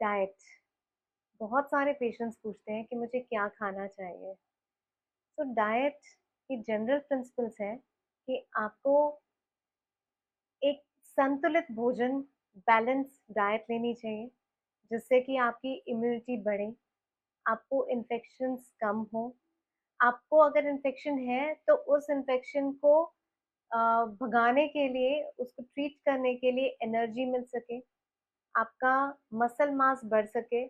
Diet. बहुत सारे patients पूछते हैं कि मुझे क्या खाना चाहिए। तो डाइट की जनरल प्रिंसिपल्स है कि आपको एक संतुलित भोजन, बैलेंस डाइट लेनी चाहिए, जिससे कि आपकी इम्यूनिटी बढ़े, आपको इन्फेक्शंस कम हो। आपको अगर इन्फेक्शन है तो उस इन्फेक्शन को भगाने के लिए, उसको ट्रीट करने के लिए एनर्जी मिल सके, आपका मसल मास बढ़ सके,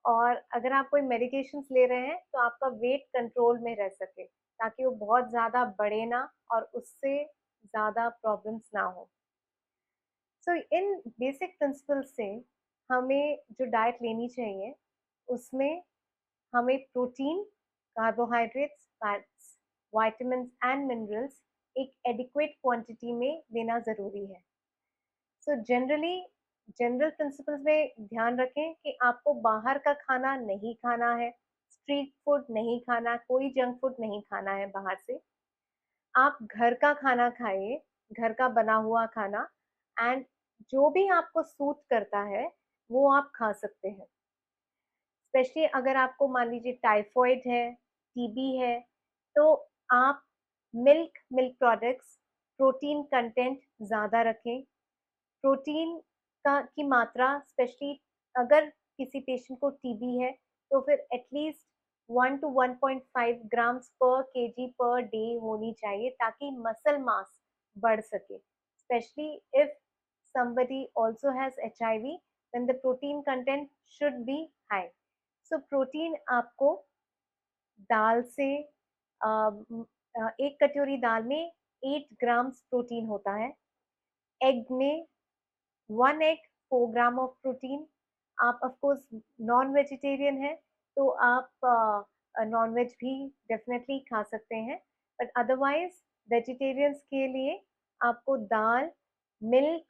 और अगर आप कोई मेडिकेशंस ले रहे हैं तो आपका वेट कंट्रोल में रह सके, ताकि वो बहुत ज़्यादा बढ़े ना और उससे ज़्यादा प्रॉब्लम्स ना हो। सो इन बेसिक प्रिंसिपल से हमें जो डाइट लेनी चाहिए, उसमें हमें protein, carbohydrates, fats, vitamins and minerals एक एडिक्वेट क्वांटिटी में लेना ज़रूरी है। सो जनरल प्रिंसिपल्स में ध्यान रखें कि आपको बाहर का खाना नहीं खाना है, स्ट्रीट फूड नहीं खाना, कोई जंक फूड नहीं खाना है बाहर से। आप घर का खाना खाइए, घर का बना हुआ खाना, एंड जो भी आपको सूट करता है वो आप खा सकते हैं। स्पेशली अगर आपको मान लीजिए टाइफॉइड है, टीबी है, तो आप मिल्क प्रोडक्ट्स, प्रोटीन कंटेंट ज़्यादा रखें। प्रोटीन का की मात्रा, स्पेशली अगर किसी पेशेंट को टीबी है, तो फिर एटलीस्ट 1 to 1.5 ग्राम्स पर केजी पर डे होनी चाहिए, ताकि मसल मास बढ़ सके। Specially if somebody also has HIV, then the protein content should be high. So protein आपको दाल से, एक कटोरी दाल में 8 ग्राम्स प्रोटीन होता है। एग में 1 एग 4 ग्राम ऑफ प्रोटीन। आप ऑफ कोर्स नॉन वेजिटेरियन है, तो आप नॉन वेज भी डेफिनेटली खा सकते हैं, बट अदरवाइज वेजिटेरियंस के लिए आपको दाल, मिल्क,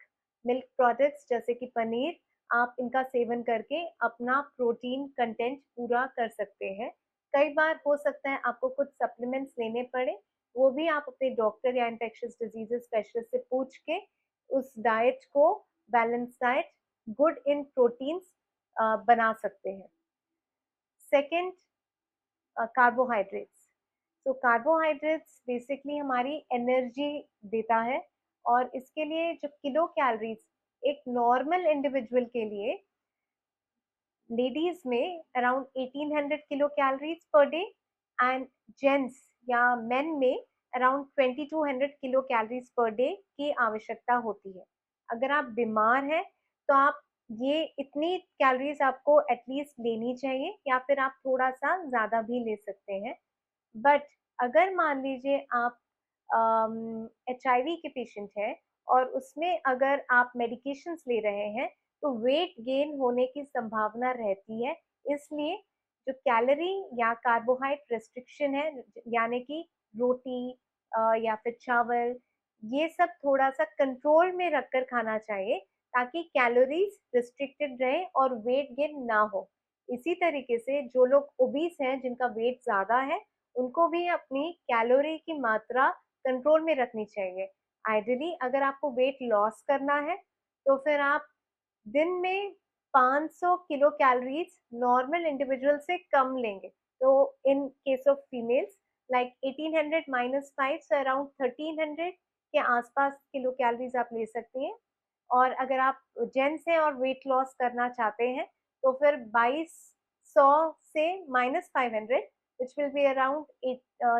मिल्क प्रोडक्ट्स जैसे कि पनीर, आप इनका सेवन करके अपना प्रोटीन कंटेंट पूरा कर सकते हैं। कई बार हो सकता है आपको कुछ सप्लीमेंट्स लेने पड़े, वो भी आप अपने डॉक्टर या इन्फेक्शियस डिजीजेस स्पेशलिस्ट से पूछ के उस डाइट को, balance diet, good in proteins बना सकते हैं। Second, carbohydrates. तो कार्बोहाइड्रेट्स बेसिकली हमारी एनर्जी देता है, और इसके लिए जो किलो कैलोरीज एक नॉर्मल इंडिविजुअल के लिए, लेडीज में around 1800 kilo calories per day, and gents या मेन में around 2200 kilo calories per day की आवश्यकता होती है। अगर आप बीमार हैं तो आप ये इतनी कैलोरीज आपको एटलीस्ट लेनी चाहिए, या फिर आप थोड़ा सा ज़्यादा भी ले सकते हैं। बट अगर मान लीजिए आप HIV के पेशेंट हैं और उसमें अगर आप मेडिकेशंस ले रहे हैं, तो वेट गेन होने की संभावना रहती है। इसलिए जो कैलोरी या कार्बोहाइड्रेट रेस्ट्रिक्शन है, यानी कि रोटी या फिर चावल, ये सब थोड़ा सा कंट्रोल में रखकर खाना चाहिए, ताकि कैलोरीज रिस्ट्रिक्टेड रहे और वेट गेन ना हो। इसी तरीके से जो लोग ओबीस हैं, जिनका वेट ज्यादा है, उनको भी अपनी कैलोरी की मात्रा कंट्रोल में रखनी चाहिए। आइडियली अगर आपको वेट लॉस करना है, तो फिर आप दिन में 500 किलो कैलोरीज नॉर्मल इंडिविजुअल से कम लेंगे। तो in case of females, like 1800 minus 5, so around 1300 के आसपास किलो कैलोरीज आप ले सकती हैं। और अगर आप जेंट्स हैं और वेट लॉस करना चाहते हैं, तो फिर 2200 से minus 500, which will be around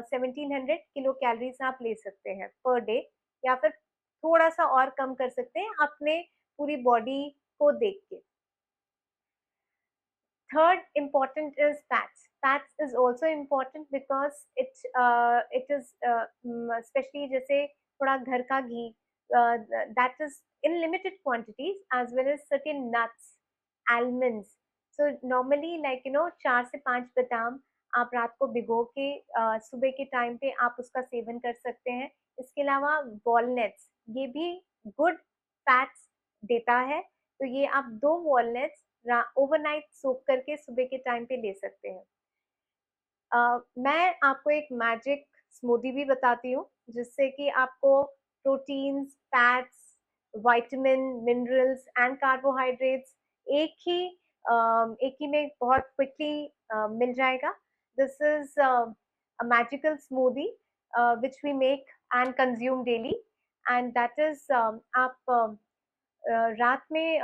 1700 kilo calories आप ले सकते हैं पर डे, या फिर थोड़ा सा और कम कर सकते हैं अपने पूरी बॉडी को देख के। Third important is fats. Fats is also important because it is especially जैसे थोड़ा घर का घी, that is in limited quantities, as well as certain nuts, almonds. So normally, like 4 से 5 बादाम आप रात को भिगो के सुबह के टाइम पे आप उसका सेवन कर सकते हैं। इसके अलावा वॉलनट्स, ये भी गुड फैट्स देता है, तो ये आप 2 वॉलनट्स ओवरनाइट सोक करके सुबह के टाइम पे ले सकते हैं। मैं आपको एक मैजिक स्मूदी भी बताती हूँ, जिससे कि आपको proteins, fats, vitamin, minerals and carbohydrates एक ही एक ही में बहुत क्विकली मिल जाएगा. This is a magical smoothie which we make and consume daily, and that is आप रात में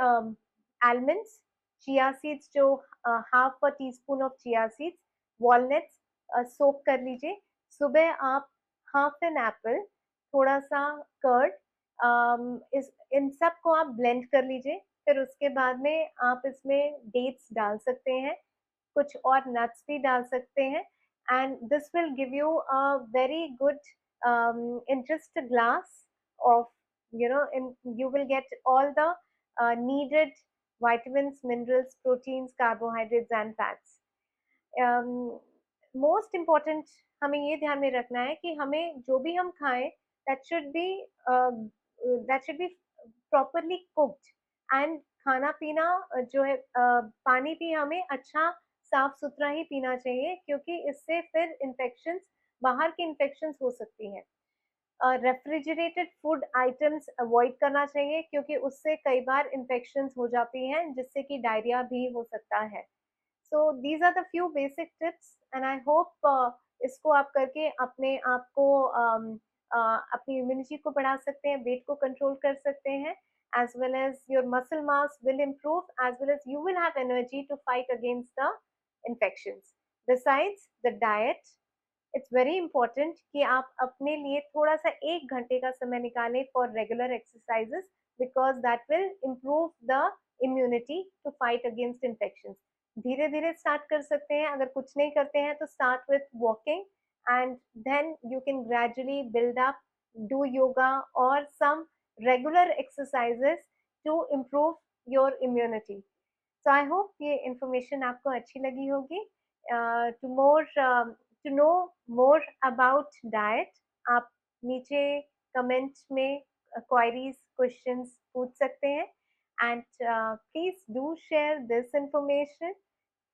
almonds, चिया सीड्स जो half a teaspoon of chia seeds, walnuts soak कर लीजिए. सुबह आप हाफ एन एप्पल, थोड़ा सा कर्ड, इस इन सब को आप ब्लेंड कर लीजिए. फिर उसके बाद में आप इसमें डेट्स डाल सकते हैं, कुछ और नट्स भी डाल सकते हैं, and this will give you a very good interest glass of, you know, and you will get all the needed vitamins, minerals, proteins, carbohydrates and fats. Most important हमें ये ध्यान में रखना है कि हमें जो भी हम खाएं, that should be that should be properly cooked. And खाना पीना जो है, पानी भी हमें अच्छा साफ सुथरा ही पीना चाहिए, क्योंकि इससे फिर इन्फेक्शंस, बाहर की इन्फेक्शंस हो सकती हैं. रेफ्रिजरेटेड फूड आइटम्स अवॉइड करना चाहिए, क्योंकि उससे कई बार इन्फेक्शंस हो जाती हैं, जिससे कि डायरिया भी हो सकता है. So these are the few basic tips, and I hope इसको आप करके अपने आप को अपनी इम्यूनिटी को बढ़ा सकते हैं, वेट को कंट्रोल कर सकते हैं, as well as your muscle mass will improve, as well as you will have energy to fight against the infections. Besides the diet, it's very important कि आप अपने लिए थोड़ा सा 1 घंटे का समय निकालें for regular exercises, because that will improve the immunity to fight against infection. धीरे धीरे स्टार्ट कर सकते हैं. अगर कुछ नहीं करते हैं तो start with walking, and then you can gradually build up, do yoga और some regular exercises to improve your immunity. So I hope ये इंफॉर्मेशन आपको अच्छी लगी होगी. To know more about diet, आप नीचे कमेंट में क्वायरीज, क्वेश्चंस पूछ सकते हैं. And please do share this information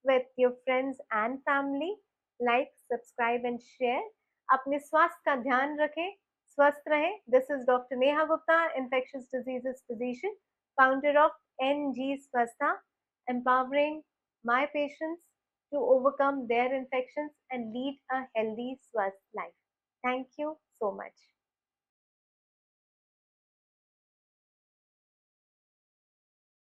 with your friends and family. Like, subscribe and share. अपने स्वास्थ्य का ध्यान रखें, स्वस्थ रहें. This is Dr. Neha Gupta, infectious diseases physician, founder of NG Swastha, empowering my patients to overcome their infections and lead a healthy, swasth life. Thank you so much.